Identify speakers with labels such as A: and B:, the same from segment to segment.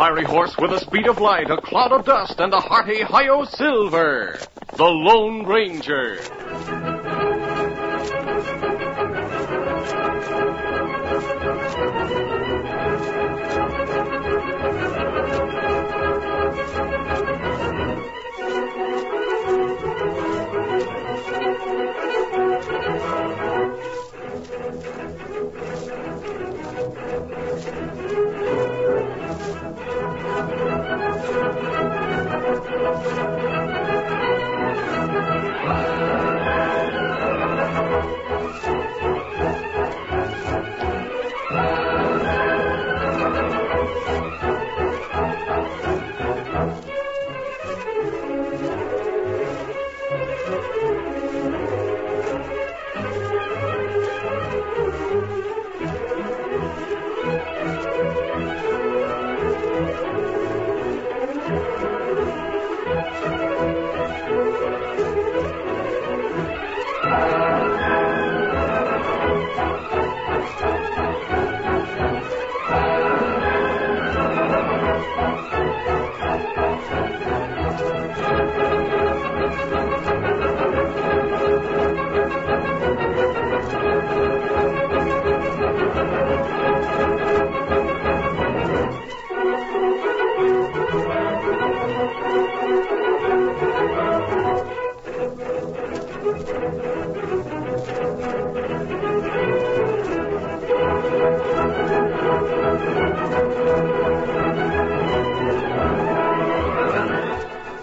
A: fiery horse with the speed of light, a cloud of dust, and a hearty Hi-Yo Silver, the Lone Ranger.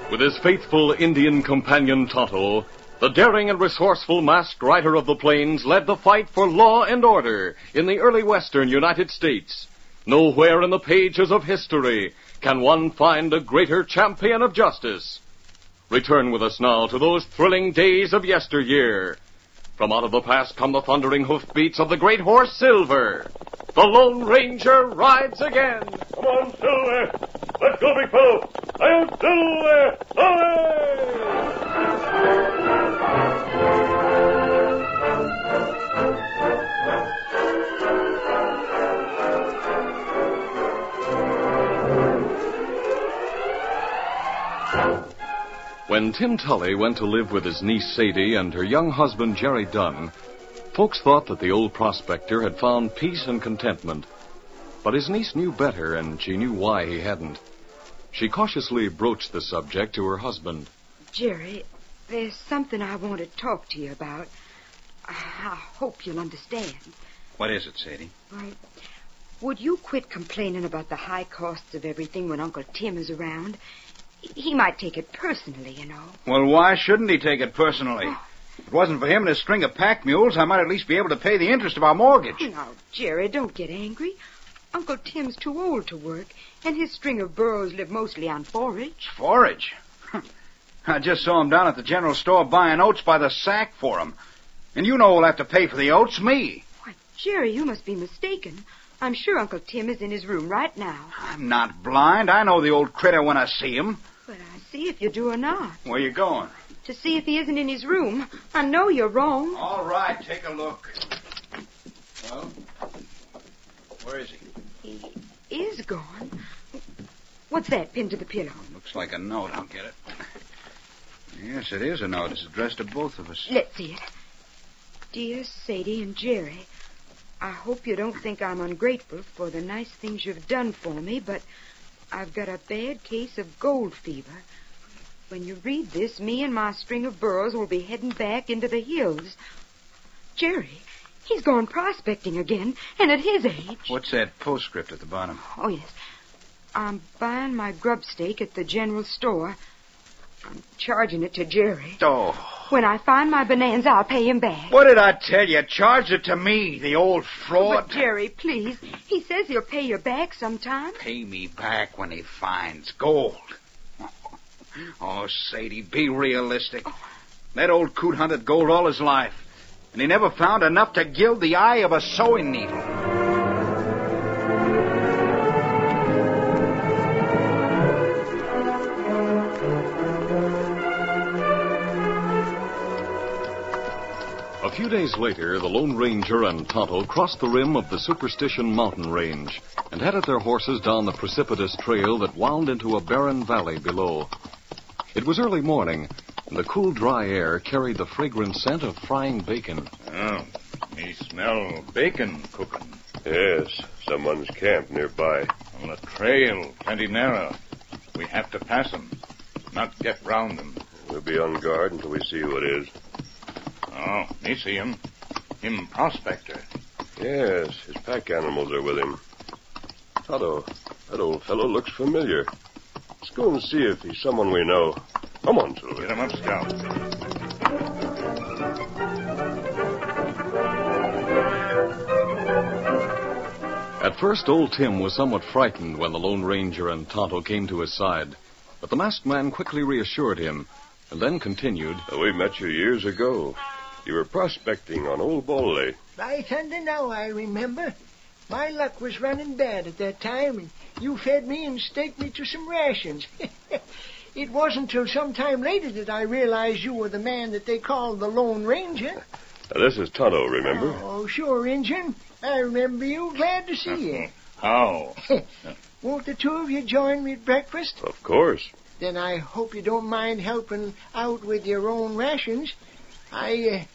A: With his faithful Indian companion Tonto, the daring and resourceful masked rider of the plains led the fight for law and order in the early western United States. Nowhere in the pages of history can one find a greater champion of justice. Return with us now to those thrilling days of yesteryear. From out of the past come the thundering hoofbeats of the great horse Silver. The Lone Ranger rides again.
B: Come on, Silver. Let's go, big fellow. Hi-Yo Silver!
A: When Tim Tully went to live with his niece Sadie and her young husband Jerry Dunn, folks thought that the old prospector had found peace and contentment. But his niece knew better, and she knew why he hadn't. She cautiously broached the subject to her husband.
C: Jerry, there's something I want to talk to you about. I hope you'll understand.
D: What is it, Sadie?
C: Well, would you quit complaining about the high costs of everything when Uncle Tim is around? He might take it personally, you know.
D: Well, why shouldn't he take it personally?
C: Oh.
D: If it wasn't for him and his string of pack mules, I might at least be able to pay the interest of our mortgage.
C: Now, Jerry, don't get angry. Uncle Tim's too old to work, and his string of burros live mostly on forage.
D: Forage? I just saw him down at the general store buying oats by the sack for him. And you know who'll have to pay for the oats? Me.
C: Why, Jerry, you must be mistaken. I'm sure Uncle Tim is in his room right now.
D: I'm not blind. I know the old critter when I see him.
C: But I see if you do or not.
D: Where you going?
C: To see if he isn't in his room. I know you're wrong.
D: All right, take a look. Well, where is he?
C: He is gone. What's that pinned to the pillow?
D: Looks like a note. I'll get it. Yes, it is a note. It's addressed to both of us.
C: Let's see it. Dear Sadie and Jerry, I hope you don't think I'm ungrateful for the nice things you've done for me, but I've got a bad case of gold fever. When you read this, me and my string of burros will be heading back into the hills. Jerry, he's gone prospecting again, and at his age.
D: What's that postscript at the bottom?
C: Oh, yes. I'm buying my grub stake at the general store. I'm charging it to Jerry.
D: Oh.
C: When I find my bonanza, I'll pay him back.
D: What did I tell you? Charge it to me, the old fraud.
C: But, Jerry, please. He says he'll pay you back sometime.
D: Pay me back when he finds gold. Oh, Sadie, be realistic. That old coot hunted gold all his life, and he never found enough to gild the eye of a sewing needle.
A: A few few days later, the Lone Ranger and Tonto crossed the rim of the Superstition mountain range and headed their horses down the precipitous trail that wound into a barren valley below. It was early morning, and the cool, dry air carried the fragrant scent of frying bacon.
E: Oh, me smell bacon cooking.
B: Yes, someone's camped nearby.
E: On the trail, plenty narrow. We have to pass them, not get round them.
B: We'll be on guard until we see who it is.
E: Oh, me see him. Him prospector.
B: Yes, his pack animals are with him. Tonto, that old fellow looks familiar. Let's go and see if he's someone we know. Come on, Silver.
E: Get him up, Scout.
A: At first, old Tim was somewhat frightened when the Lone Ranger and Tonto came to his side. But the masked man quickly reassured him, and then continued.
B: We met you years ago. You were prospecting on Old Bolley.
F: By thunder, now I remember. My luck was running bad at that time, and you fed me and staked me to some rations. It wasn't till some time later that I realized you were the man that they called the Lone Ranger.
B: This is Tonto, remember?
F: Oh, sure, Injun. I remember you. Glad to see you.
E: How?
F: Won't the two of you join me at breakfast?
B: Of course.
F: Then I hope you don't mind helping out with your own rations. I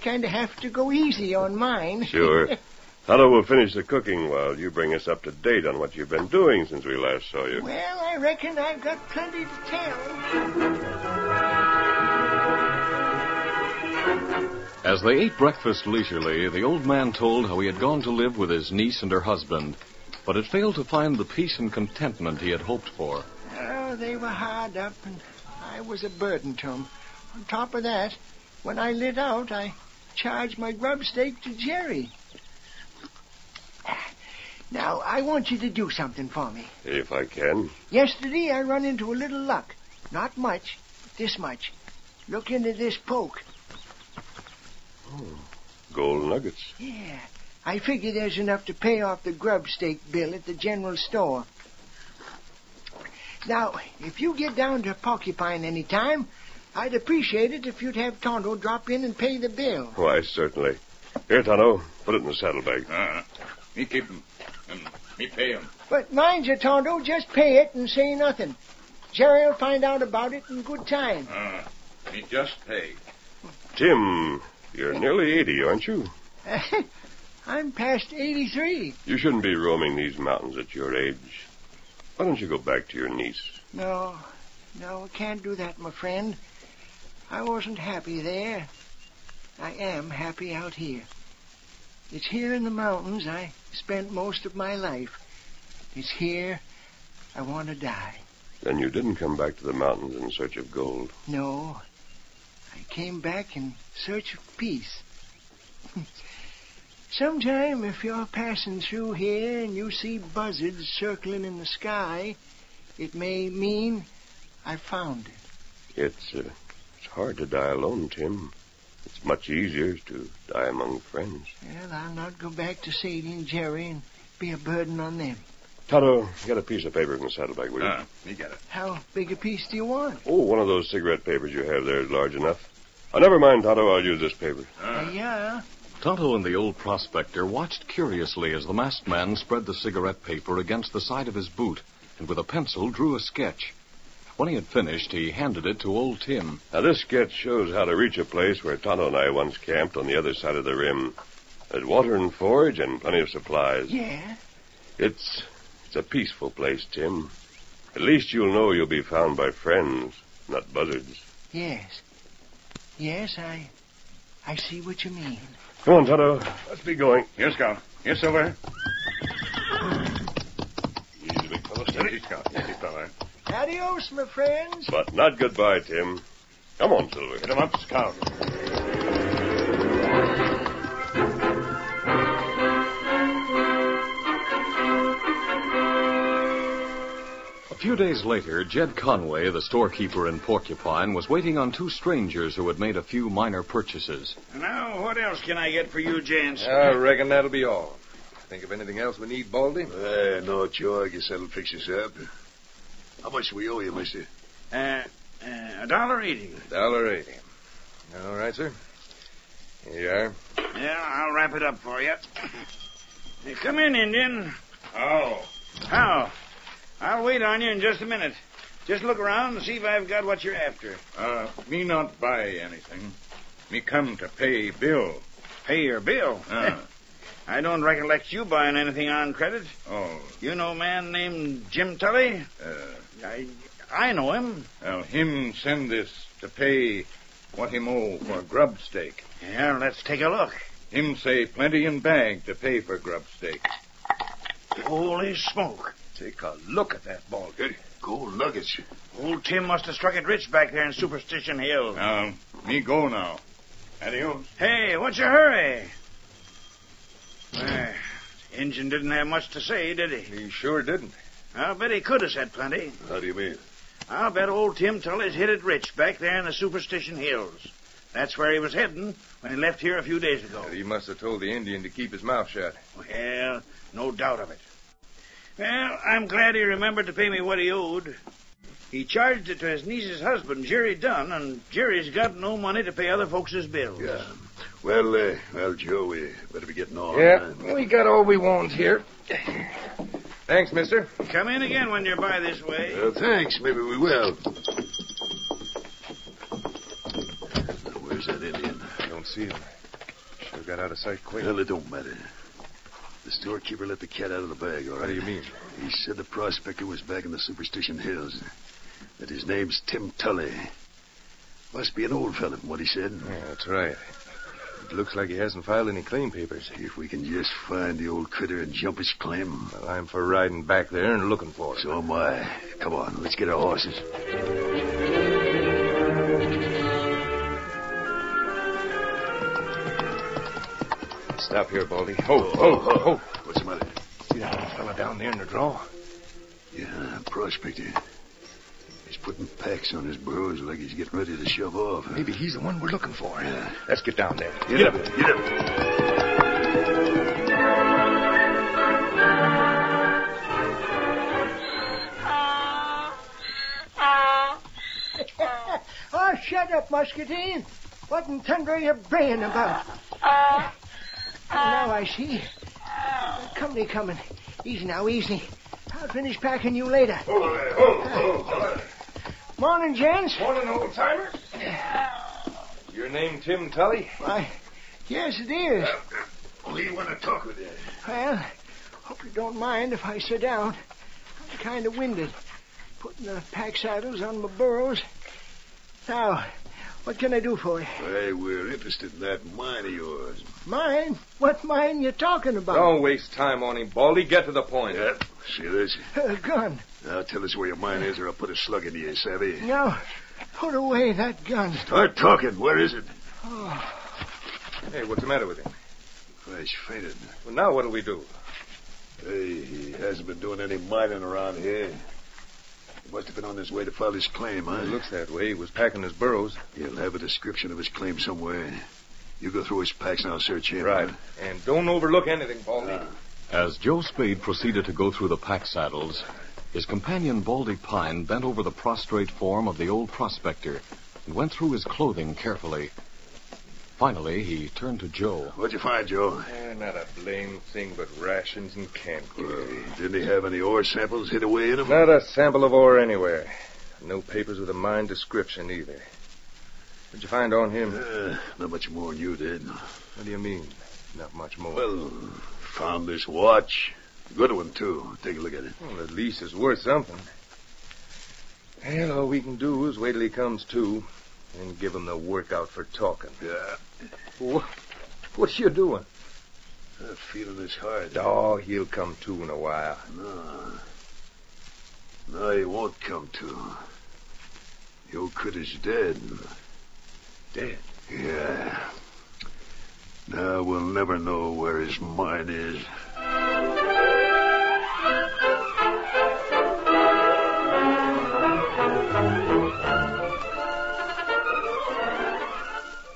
F: kind of have to go easy on mine.
B: Sure. Tonto will finish the cooking while you bring us up to date on what you've been doing since we last saw you.
F: Well, I reckon I've got plenty to tell.
A: As they ate breakfast leisurely, the old man told how he had gone to live with his niece and her husband, but had failed to find the peace and contentment he had hoped for.
F: Oh, they were hard up, and I was a burden to them. On top of that, when I lit out, I charged my grub stake to Jerry. Now, I want you to do something for me.
B: If I can.
F: Yesterday, I run into a little luck. Not much, but this much. Look into this poke.
B: Oh, gold nuggets.
F: Yeah, I figure there's enough to pay off the grub stake bill at the general store. Now, if you get down to Porcupine any time, I'd appreciate it if you'd have Tonto drop in and pay the bill.
B: Why, certainly. Here, Tonto, put it in the saddlebag.
E: Me keep him, and me pay him.
F: But mind you, Tonto, just pay it and say nothing. Jerry'll find out about it in good time.
E: Me just pay.
B: Tim, you're nearly 80, aren't you?
F: I'm past 83.
B: You shouldn't be roaming these mountains at your age. Why don't you go back to your niece?
F: No, I can't do that, my friend. I wasn't happy there. I am happy out here. It's here in the mountains I spent most of my life. It's here I want to die.
B: Then you didn't come back to the mountains in search of gold.
F: No, I came back in search of peace. Sometime, if you're passing through here and you see buzzards circling in the sky, it may mean I found it.
B: It's hard to die alone, Tim. It's much easier to die among friends.
F: Well, I'll not go back to Sadie and Jerry and be a burden on them.
B: Tonto, get a piece of paper in the saddlebag, will you?
E: Me get it.
F: How big a piece do you want?
B: Oh, one of those cigarette papers you have there is large enough. Oh, never mind, Tonto. I'll use this paper.
F: Yeah.
A: Tonto and the old prospector watched curiously as the masked man spread the cigarette paper against the side of his boot and with a pencil drew a sketch. When he had finished, he handed it to old Tim.
B: Now, this sketch shows how to reach a place where Tonto and I once camped on the other side of the rim. There's water and forage and plenty of supplies.
F: Yeah?
B: It's a peaceful place, Tim. At least you'll know you'll be found by friends, not buzzards.
F: Yes. Yes, I see what you mean.
B: Come on, Tonto. Let's be going.
E: Here, Scout. Here, Silver. Easy, big fellow. Steady, Scout. Easy, fella.
F: Adios, my friends.
B: But not goodbye, Tim. Come on, Silver.
E: Get him up, Scout.
A: A few days later, Jed Conway, the storekeeper in Porcupine, was waiting on two strangers who had made a few minor purchases.
D: Now, what else can I get for you, gents?
G: I reckon that'll be all. Think of anything else we need, Baldy?
H: No, Joe. I guess that'll fix us up. How much we owe you, mister?
D: $1.80.
G: $1.80. All right, sir. Here you are.
D: Yeah, I'll wrap it up for you. Hey, come in, Indian.
E: Oh.
D: How? I'll wait on you in just a minute. Just look around and see if I've got what you're after.
E: Me not buy anything. Me come to pay bill.
D: Pay your bill? I don't recollect you buying anything on credit.
E: Oh.
D: You know a man named Jim Tully? I know him.
E: Well, him send this to pay what him owe for grub steak.
D: Yeah, let's take a look.
E: Him say plenty in bag to pay for grub steak.
D: Holy smoke.
H: Take a look at that, Baldy. Gold nuggets.
D: Old Tim must have struck it rich back there in Superstition Hill.
E: Me go now. Adios.
D: Hey, what's your hurry? Injun didn't have much to say, did he?
G: He sure didn't.
D: I'll bet he could have said plenty.
H: How do you mean?
D: I'll bet old Tim Tully's hit it rich back there in the Superstition Hills. That's where he was heading when he left here a few days ago.
G: He must have told the Indian to keep his mouth shut.
D: Well, no doubt of it. Well, I'm glad he remembered to pay me what he owed. He charged it to his niece's husband, Jerry Dunn, and Jerry's got no money to pay other folks' bills.
H: Yeah. Well, Joe, we better be getting on.
G: Yeah, we got all we want here. Thanks, mister.
D: Come in again when you're by this way.
H: Well, thanks. Maybe we will. Where's that Indian?
G: I don't see him. Sure got out of sight quick.
H: Well, it don't matter. The storekeeper let the cat out of the bag, all right?
G: What do you mean?
H: He said the prospector was back in the Superstition Hills. That his name's Tim Tully. Must be an old fella from what he said.
G: Yeah, that's right. It looks like he hasn't filed any claim papers.
H: If we can just find the old critter and jump his claim.
G: Well, I'm for riding back there and looking for him.
H: So am I. Come on, let's get our horses.
G: Stop here, Baldy. Oh.
H: What's the matter?
G: See that old fella down there in the draw?
H: Yeah, prospector. He's putting packs on his burros like he's getting ready to shove off.
G: Maybe he's the one we're looking for.
H: Yeah.
G: Let's get down there.
H: Get up. Get up.
F: Oh, shut up, Muscatine. What in thunder are you braying about? Now I see. Company coming. Easy now, easy. I'll finish packing you later. Morning, gents.
G: Morning, old-timer. Your name Tim Tully?
F: Why, yes, it is.
H: We want to talk with you.
F: Well, hope you don't mind if I sit down. I'm kind of winded. Putting the pack saddles on my burros. Now, what can I do for you?
H: Hey, we're interested in that mine of yours.
F: Mine? What mine you talking about?
G: Don't waste time on him, Baldy. Get to the point.
H: Yeah, see this?
F: A gun.
H: Now tell us where your mine is or I'll put a slug into you, savvy?
F: Now, put away that gun.
H: Start talking. Where is it?
F: Oh,
G: Hey, what's the matter with him?
H: Well, he's fainted.
G: Well, now what'll we do?
H: Hey, he hasn't been doing any mining around here. He must have been on his way to file his claim, huh?
G: It looks that way. He was packing his burros.
H: He'll have a description of his claim somewhere. You go through his packs and I'll search him.
G: Right.
H: Huh?
G: And don't overlook anything, Baldy.
A: As Joe Spade proceeded to go through the pack saddles, his companion Baldy Pine bent over the prostrate form of the old prospector and went through his clothing carefully. Finally, he turned to Joe.
H: What'd you find, Joe?
G: Not a blame thing but rations and camp gear.
H: Didn't he have any ore samples hid away in him?
G: Not a sample of ore anywhere. No papers with a mine description either. What'd you find on him?
H: Not much more than you did.
G: What do you mean, not much more?
H: Well, found this watch. Good one, too. Take a look at it.
G: Well, at least it's worth something. Well, all we can do is wait till he comes to and give him the workout for talking.
H: Yeah.
G: What are you doing?
H: Feeling his heart.
G: Oh, he'll come to in a while.
H: No, he won't come to. The old critter's dead.
G: Dead?
H: Yeah. Now we'll never know where his mine is.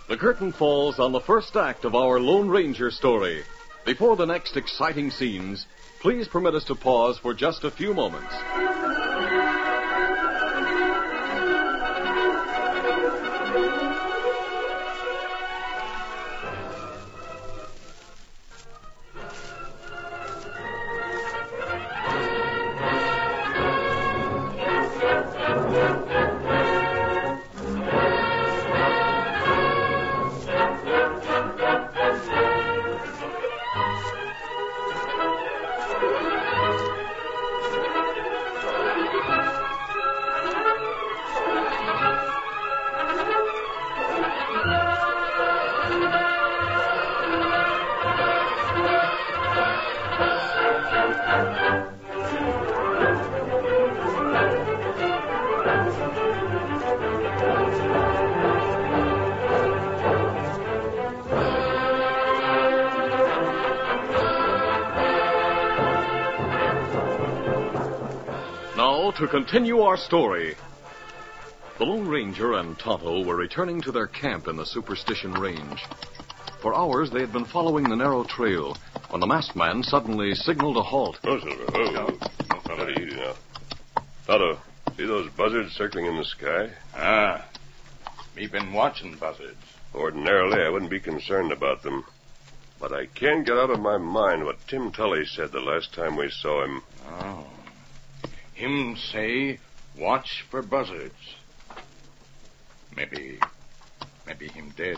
A: The curtain falls on the first act of our Lone Ranger story. Before the next exciting scenes, please permit us to pause for just a few moments. Now, to continue our story. The Lone Ranger and Tonto were returning to their camp in the Superstition Range. For hours, they had been following the narrow trail when the masked man suddenly signaled a halt.
B: Oh, Silver. Oh, fella, easy now. Tonto, see those buzzards circling in the sky?
E: Ah, we've been watching buzzards.
B: Ordinarily, I wouldn't be concerned about them. But I can't get out of my mind what Tim Tully said the last time we saw him.
E: Oh. Him say, watch for buzzards. Maybe him dead.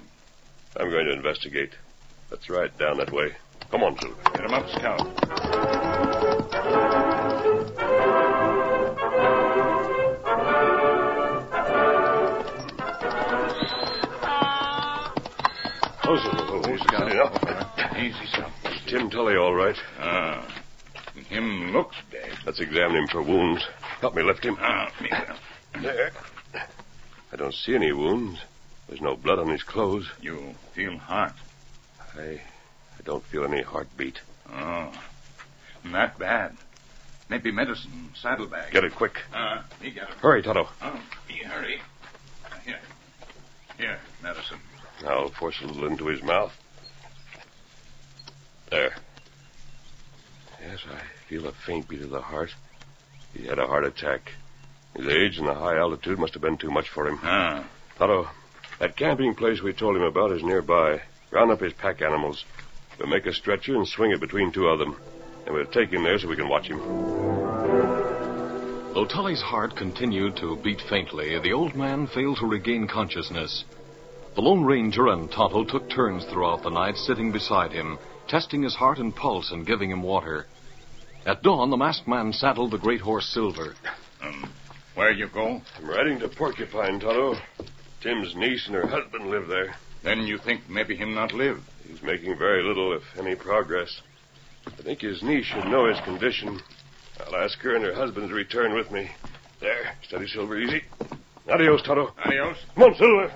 B: I'm going to investigate. Let's ride down that way. Come on, Silver.
E: Get him up, Scout.
B: Oh, Silver.
E: Scout.
B: Enough.
E: Easy, son.
B: Tim Tully, all right.
E: Him looks dead.
B: Let's examine him for wounds. Help me lift him.
E: Me will.
B: There. I don't see any wounds. There's no blood on his clothes.
E: You feel hot.
B: I don't feel any heartbeat.
E: Oh, not bad. Maybe medicine, saddlebag.
B: Get it quick.
E: Me get it.
B: Hurry, Tonto.
E: Oh, me hurry. Here, medicine.
B: I'll force a little into his mouth. There. Yes, I feel a faint beat of the heart. He had a heart attack. His age and the high altitude must have been too much for him. Tonto, that camping place we told him about is nearby. Round up his pack animals. We'll make a stretcher and swing it between two of them. And we'll take him there so we can watch him.
A: Though Tully's heart continued to beat faintly, the old man failed to regain consciousness. The Lone Ranger and Tonto took turns throughout the night sitting beside him, testing his heart and pulse and giving him water. At dawn, the masked man saddled the great horse Silver.
E: Where you go?
B: I'm riding to Porcupine, Tonto. Tim's niece and her husband live there.
E: Then you think maybe him not live?
B: He's making very little, if any, progress. I think his niece should know his condition. I'll ask her and her husband to return with me. There, steady, Silver, easy. Adios, Tonto.
E: Adios.
B: Come on, Silver.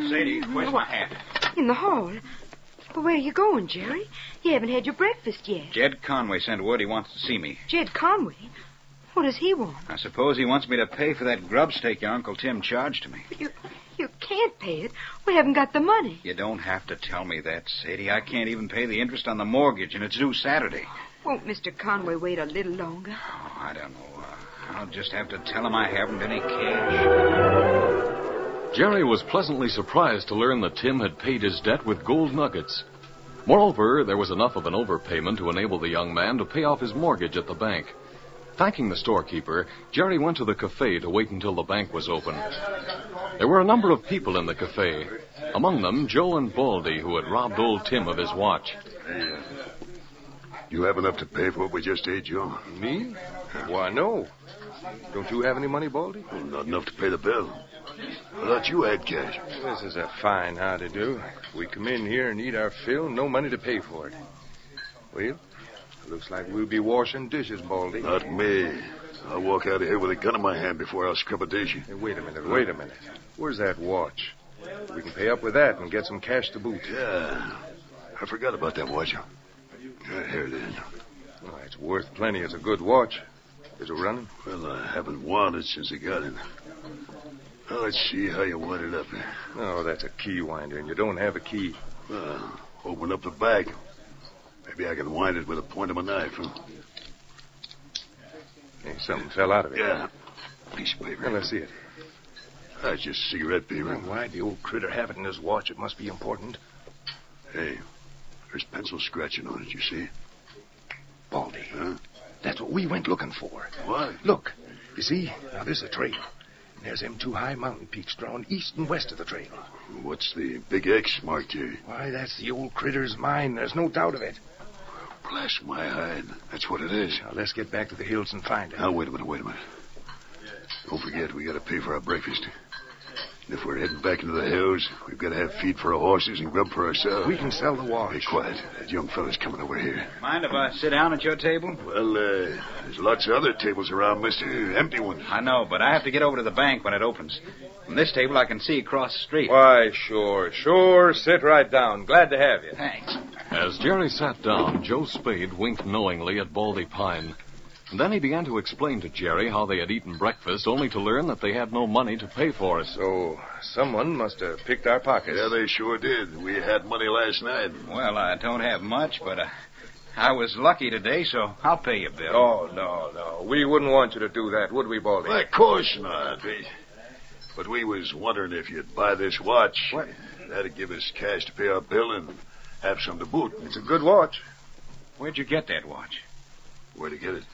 E: Sadie, where's my hat?
C: In the hall. Well, where are you going, Jerry? You haven't had your breakfast yet.
D: Jed Conway sent word he wants to see me.
C: Jed Conway? What does he want?
D: I suppose he wants me to pay for that grub stake your Uncle Tim charged me.
C: You can't pay it. We haven't got the money.
D: You don't have to tell me that, Sadie. I can't even pay the interest on the mortgage, and it's due Saturday.
C: Won't Mr. Conway wait a little longer?
D: Oh, I don't know. I'll just have to tell him I haven't any cash.
A: Jerry was pleasantly surprised to learn that Tim had paid his debt with gold nuggets. Moreover, there was enough of an overpayment to enable the young man to pay off his mortgage at the bank. Thanking the storekeeper, Jerry went to the cafe to wait until the bank was open. There were a number of people in the cafe. Among them, Joe and Baldy, who had robbed old Tim of his watch.
H: You have enough to pay for what we just ate, Joe?
G: Me? Why, no. Don't you have any money, Baldy?
H: Well, not enough to pay the bill. I thought you had cash.
G: This is a fine how-to-do. We come in here and eat our fill, no money to pay for it. Well, looks like we'll be washing dishes, Baldy.
H: Not me. I'll walk out of here with a gun in my hand before I'll scrub a dish.
G: Hey, wait a minute. Where's that watch? We can pay up with that and get some cash to boot.
H: Yeah. I forgot about that watch. Here it is.
G: Oh, it's worth plenty. It's a good watch. Is it running?
H: Well, I haven't wound it since I got it. Well, let's see how you wind it up.
G: Oh, that's a key winder, and you don't have a key.
H: Well, open up the back. Maybe I can wind it with the point of my knife. Huh?
G: Hey, something fell out of it.
H: Yeah. Piece of paper.
G: Well, let's see it.
H: That's just cigarette paper.
G: Well, why'd the old critter have it in his watch? It must be important.
H: Hey, there's pencil scratching on it, you see?
G: Baldy.
H: Huh?
G: That's what we went looking for.
H: What?
G: Look. You see? Now, there's a trail. And there's them two high mountain peaks drawn east and west of the trail.
H: What's the big X marked here?
G: Why, that's the old critter's mine. There's no doubt of it.
H: Bless my hide. That's what it is.
G: Now, let's get back to the hills and find it.
H: Now, wait a minute. Don't forget, we got to pay for our breakfast. If we're heading back into the hills, we've got to have feed for our horses and grub for ourselves.
G: We can sell the watch.
H: Hey, quiet. That young fella's coming over here.
D: Mind if I sit down at your table?
H: Well, there's lots of other tables around, mister. Empty ones.
D: I know, but I have to get over to the bank when it opens. From this table, I can see across the street.
G: Why, sure. Sit right down. Glad to have you.
D: Thanks.
A: As Jerry sat down, Joe Spade winked knowingly at Baldy Pine. And then he began to explain to Jerry how they had eaten breakfast, only to learn that they had no money to pay for it.
G: So, someone must have picked our pockets.
H: Yeah, they sure did. We had money last night.
D: Well, I don't have much, but I was lucky today, so I'll pay you, Bill.
G: Oh, no. We wouldn't want you to do that, would we, Baldy?
H: Well, of course not. But we was wondering if you'd buy this watch.
G: What?
H: That'd give us cash to pay our bill and have some to boot.
G: It's a good watch.
D: Where'd you get that watch?
H: Where'd you get it?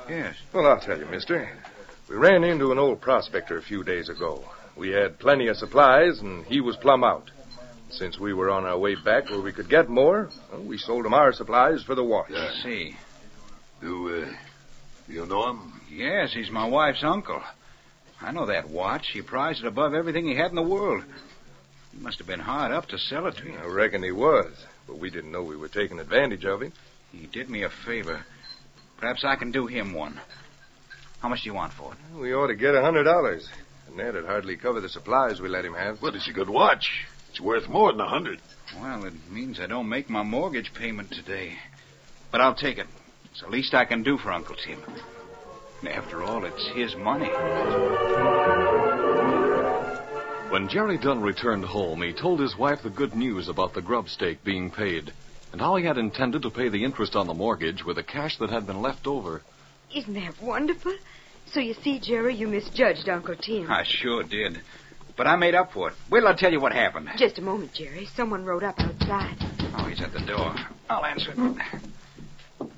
D: Yes.
G: Well, I'll tell you, mister. We ran into an old prospector a few days ago. We had plenty of supplies, and he was plumb out. Since we were on our way back where we could get more, well, we sold him our supplies for the watch.
H: Yeah.
D: I see.
H: Do you know him?
D: Yes, he's my wife's uncle. I know that watch. He prized it above everything he had in the world. He must have been hard up to sell it to you.
G: I reckon he was, but we didn't know we were taking advantage of him.
D: He did me a favor. Perhaps I can do him one. How much do you want for it?
G: We ought to get $100, and that'd hardly cover the supplies we let him have.
H: Well, it's a good watch. It's worth more than 100.
D: Well, it means I don't make my mortgage payment today. But I'll take it. It's the least I can do for Uncle Tim. After all, it's his money.
A: When Jerry Dunn returned home, he told his wife the good news about the grub stake being paid, and how he had intended to pay the interest on the mortgage with the cash that had been left over.
C: Isn't that wonderful? So you see, Jerry, you misjudged Uncle Tim.
D: I sure did. But I made up for it. Wait till I tell you what happened.
C: Just a moment, Jerry. Someone rode up outside.
D: Oh, he's at the door. I'll answer it.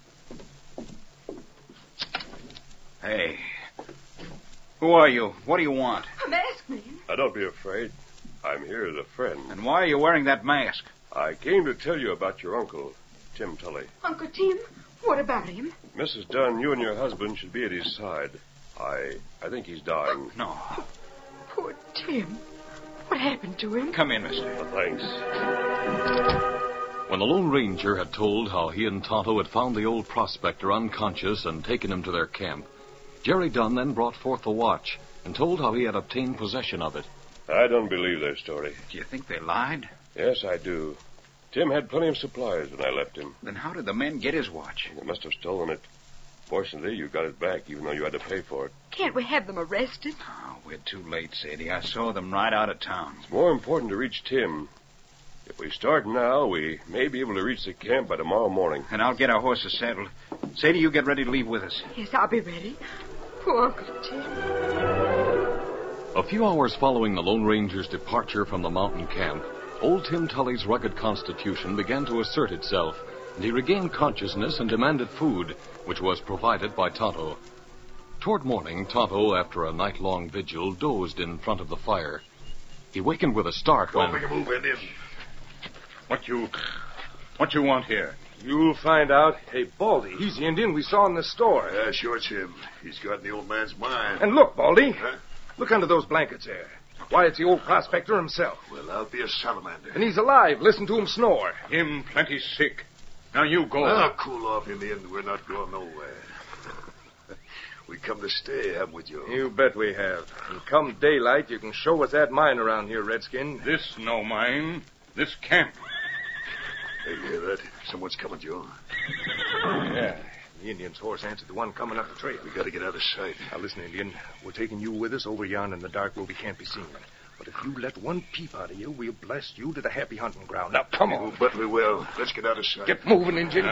D: Hey. Who are you? What do you want?
C: A masked man.
B: Don't be afraid. I'm here as a friend.
D: And why are you wearing that mask?
B: I came to tell you about your uncle, Tim Tully.
C: Uncle Tim? What about him?
B: Mrs. Dunn, you and your husband should be at his side. I think he's dying.
D: No.
C: Poor Tim. What happened to him?
D: Come in, mister.
B: Thanks.
A: When the Lone Ranger had told how he and Tonto had found the old prospector unconscious and taken him to their camp, Jerry Dunn then brought forth the watch and told how he had obtained possession of it.
B: I don't believe their story.
D: Do you think they lied?
B: Yes, I do. Tim had plenty of supplies when I left him.
D: Then how did the men get his watch?
B: They must have stolen it. Fortunately, you got it back, even though you had to pay for it.
C: Can't we have them arrested?
D: Oh, we're too late, Sadie. I saw them right out of town.
B: It's more important to reach Tim. If we start now, we may be able to reach the camp by tomorrow morning.
D: And I'll get our horses saddled. Sadie, you get ready to leave with us.
C: Yes, I'll be ready. Poor Uncle Tim.
A: A few hours following the Lone Ranger's departure from the mountain camp, old Tim Tully's rugged constitution began to assert itself, and he regained consciousness and demanded food, which was provided by Tonto. Toward morning, Tonto, after a night-long vigil, dozed in front of the fire. He wakened with a start
H: Don't
A: when...
H: make a move, Indian.
E: What you want here?
G: You'll find out. Hey, Baldy, he's the Indian we saw in the store.
H: Yeah, sure it's him. He's got in the old man's mind.
G: And look, Baldy.
H: Huh?
G: Look under those blankets there. Why, it's the old prospector himself.
H: Well, I'll be a salamander.
G: And he's alive. Listen to him snore.
E: Him plenty sick. Now you go.
H: Now, cool off, Indian. We're not going nowhere. We come to stay, haven't we, Joe?
G: You bet we have. And come daylight, you can show us that mine around here, Redskin.
E: This no mine. This camp.
H: Hey, you hear that? Someone's coming, Joe.
G: Yeah. The Indian's horse answered the one coming up the trail.
H: We got to get out of sight.
G: Now, listen, Indian. We're taking you with us over yonder in the dark where we can't be seen. But if you let one peep out of you, we'll blast you to the happy hunting ground. Now, come on.
H: Oh, but we will. Let's get out of sight.
G: Get moving, Indian.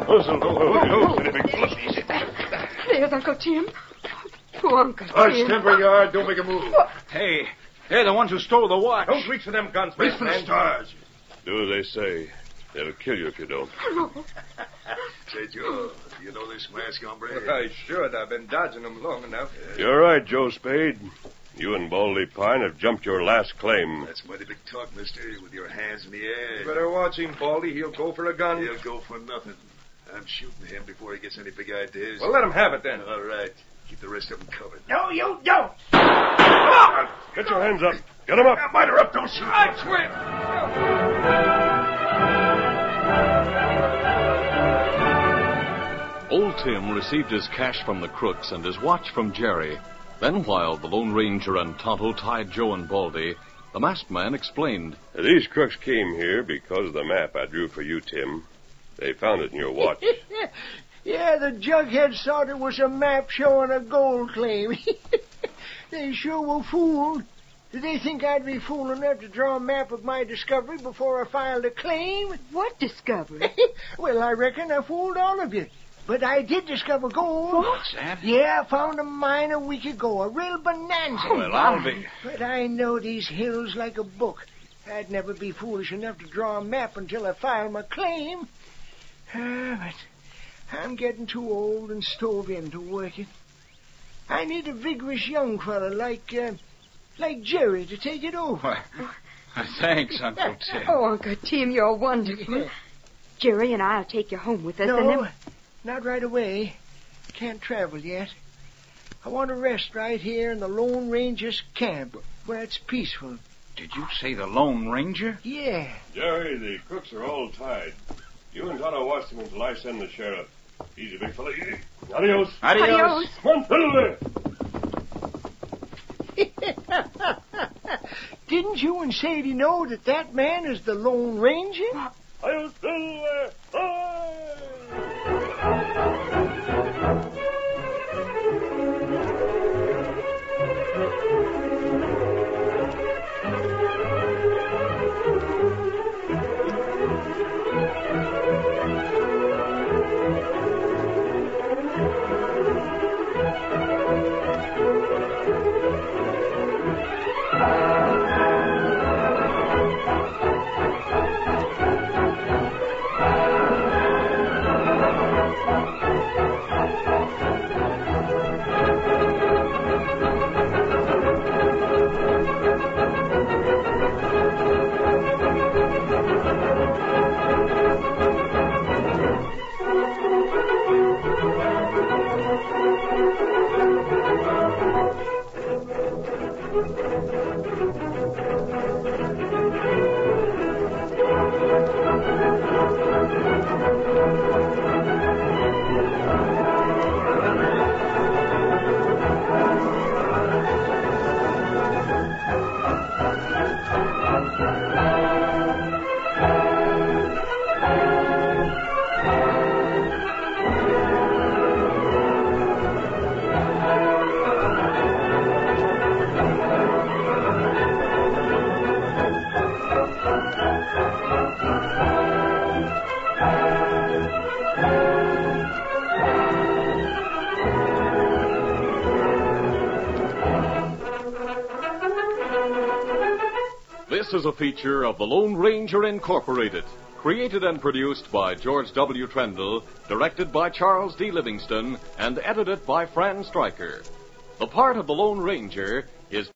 B: Listen,
C: There's Uncle Tim. Poor Uncle
H: Hush,
C: Tim.
H: temper yard. Don't make a move.
D: Hey, they're the ones who stole the watch.
G: Don't reach for them guns,
H: Reach for the
G: man.
H: stars.
B: Do as they say. They'll kill you if you don't.
H: Say, Joe, you know this mask, hombre?
G: I should. I've been dodging them long enough.
B: You're right, Joe Spade. You and Baldy Pine have jumped your last claim.
H: That's mighty big talk, mister, with your hands in the air.
G: You better watch him, Baldy. He'll go for a gun.
H: He'll go for nothing. I'm shooting him before he gets any big ideas.
G: Well, let him have it then.
H: All right. Keep the rest of them covered.
F: No, you don't.
B: Get your hands up. Get him up.
H: Mind her up. Don't shoot.
F: I quit.
A: Old Tim received his cash from the crooks and his watch from Jerry. Then, while the Lone Ranger and Tonto tied Joe and Baldy, the masked man explained.
B: These crooks came here because of the map I drew for you, Tim. They found it in your watch.
F: Yeah, the jugheads thought it was a map showing a gold claim. They sure were fooled. Did they think I'd be fool enough to draw a map of my discovery before I filed a claim?
C: What discovery?
F: Well, I reckon I fooled all of you. But I did discover gold.
D: What's that?
F: Yeah, I found a mine a week ago, a real bonanza.
D: Well, I'll be...
F: But I know these hills like a book. I'd never be foolish enough to draw a map until I filed my claim. But I'm getting too old and stove in to work it. I need a vigorous young fella like Jerry to take it over.
D: Thanks, Uncle Tim.
C: Oh, Uncle Tim, you're wonderful. Jerry and I'll take you home with us.
F: No,
C: and then...
F: not right away. Can't travel yet. I want to rest right here in the Lone Ranger's camp, where it's peaceful.
D: Did you say the Lone Ranger?
F: Yeah.
B: Jerry, the crooks are all tied. You and Tonto watch them until I send the sheriff. Easy, big fella, easy. Adios.
C: Adios.
B: Come on, fiddle there.
F: Didn't you and Sadie know that man is the Lone Ranger?
B: Adios, fiddle there.
A: This is a feature of the Lone Ranger Incorporated, created and produced by George W. Trendle, directed by Charles D. Livingston, and edited by Fran Stryker. The part of the Lone Ranger is